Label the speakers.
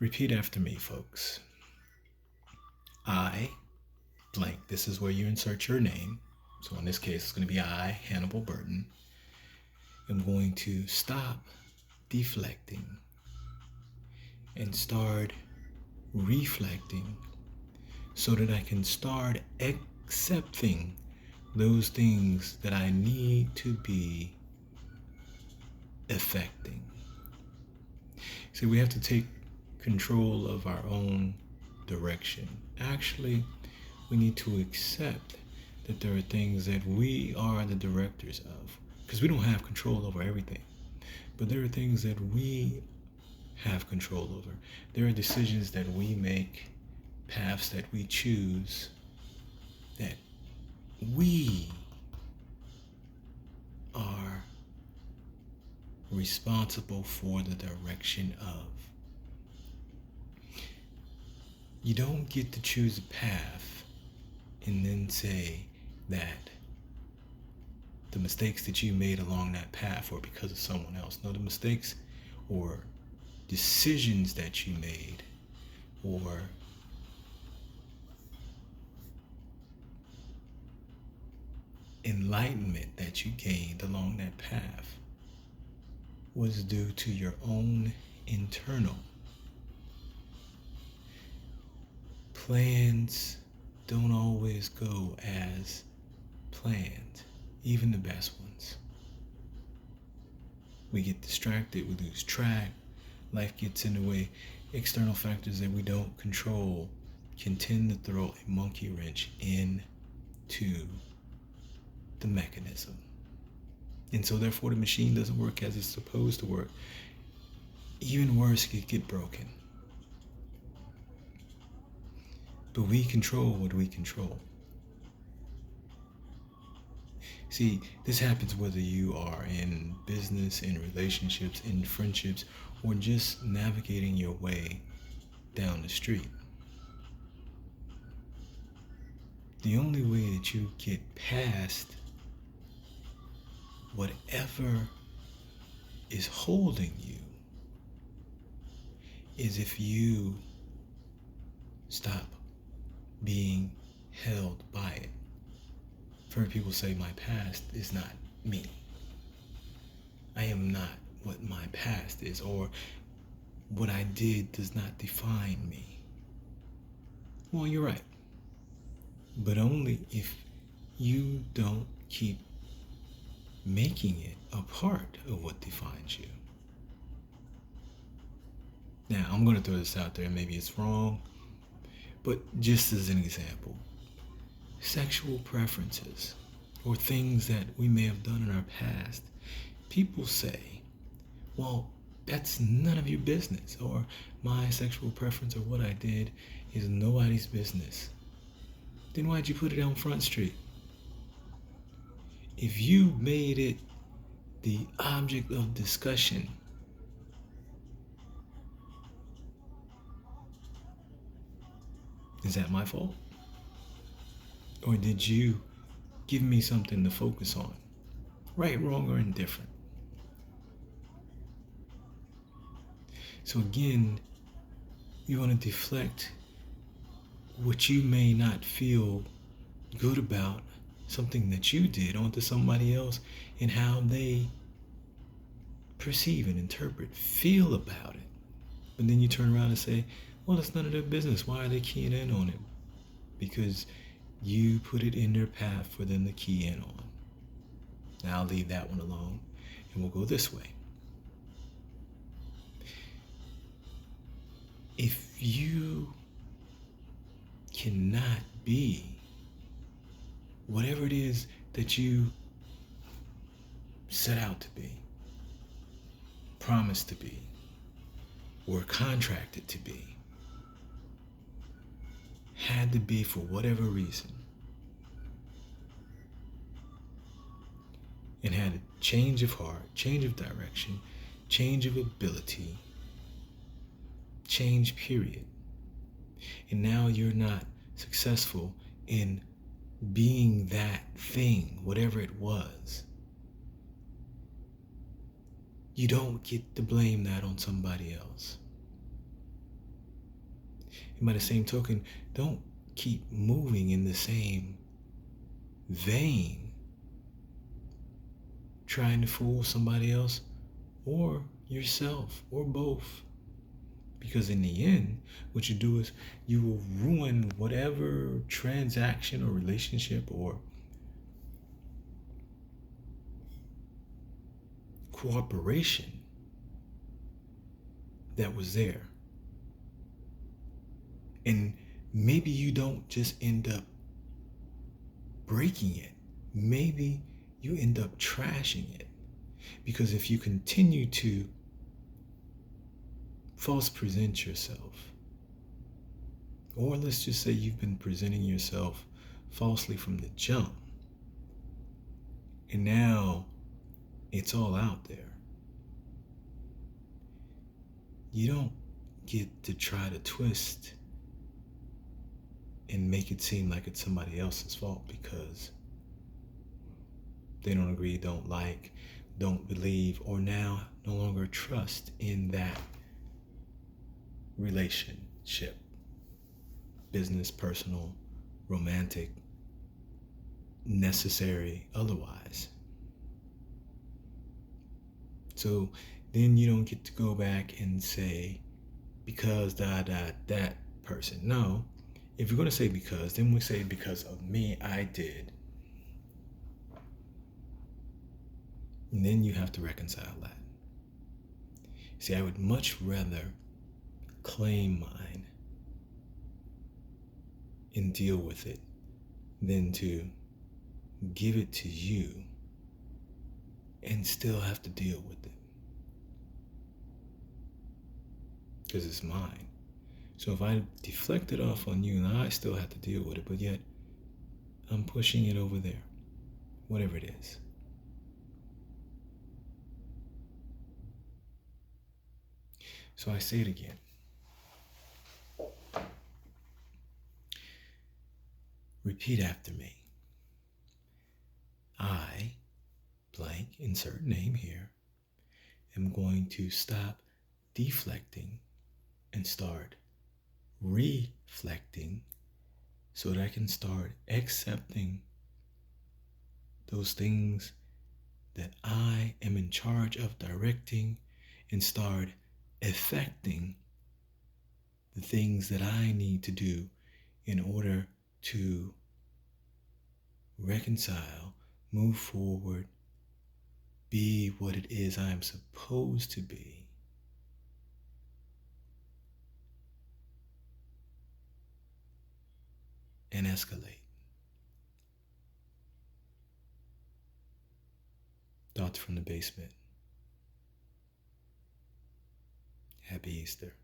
Speaker 1: Repeat after me, folks. I blank. This is where you insert your name. So in this case, it's going to be I, Hannibal Burton. I'm going to stop deflecting and start reflecting so that I can start accepting those things that I need to be affecting. See, we have to take control of our own direction. Actually, we need to accept that there are things that we are the directors of, because we don't have control over everything. But there are things that we have control over. There are decisions that we make, paths that we choose, that we are responsible for the direction of. You don't get to choose a path and then say that the mistakes that you made along that path were because of someone else. No, the mistakes or decisions that you made or enlightenment that you gained along that path was due to your own internal. Plans don't always go as planned, even the best ones. We get distracted, we lose track, life gets in the way. External factors that we don't control can tend to throw a monkey wrench into the mechanism. And so therefore the machine doesn't work as it's supposed to work. Even worse, it could get broken. But we control what we control. See, this happens whether you are in business, in relationships, in friendships, or just navigating your way down the street. The only way that you get past whatever is holding you is if you stop being held by it. I've heard people say my past is not me. I am not what my past is, or what I did does not define me. Well, you're right. But only if you don't keep making it a part of what defines you. Now, I'm going to throw this out there, maybe it's wrong, but just as an example, sexual preferences or things that we may have done in our past, people say, well, that's none of your business, or my sexual preference or what I did is nobody's business. Then why'd you put it on Front Street? If you made it the object of discussion, is that my fault? Or did you give me something to focus on? Right, wrong, or indifferent? So again, you want to deflect what you may not feel good about, something that you did, onto somebody else and how they perceive and interpret, feel about it. But then you turn around and say, well, it's none of their business. Why are they keying in on it? Because you put it in their path for them to key in on. Now I'll leave that one alone and we'll go this way. If you cannot be whatever it is that you set out to be, promised to be, or contracted to be, had to be for whatever reason, and had a change of heart, change of direction, change of ability, change period, and now you're not successful in being that thing, whatever it was, you don't get to blame that on somebody else. And by the same token, don't keep moving in the same vein, trying to fool somebody else or yourself or both. Because in the end, what you do is you will ruin whatever transaction or relationship or cooperation that was there. And maybe you don't just end up breaking it. Maybe you end up trashing it. Because if you continue to false present yourself, or let's just say you've been presenting yourself falsely from the jump, and now it's all out there, you don't get to try to twist and make it seem like it's somebody else's fault because they don't agree, don't like, don't believe, or now no longer trust in that relationship, business, personal, romantic, necessary, otherwise. So then you don't get to go back and say, because that person. No, if you're going to say because, then we say because of me, I did. And then you have to reconcile that. See, I would much rather claim mine and deal with it than to give it to you and still have to deal with it. Because it's mine. So if I deflect it off on you, now I still have to deal with it, but yet I'm pushing it over there, whatever it is. So I say it again. Repeat after me. I, blank, insert name here, am going to stop deflecting and start reflecting so that I can start accepting those things that I am in charge of directing and start effecting the things that I need to do in order to reconcile, move forward, be what it is I am supposed to be. And escalate. Thoughts from the basement. Happy Easter.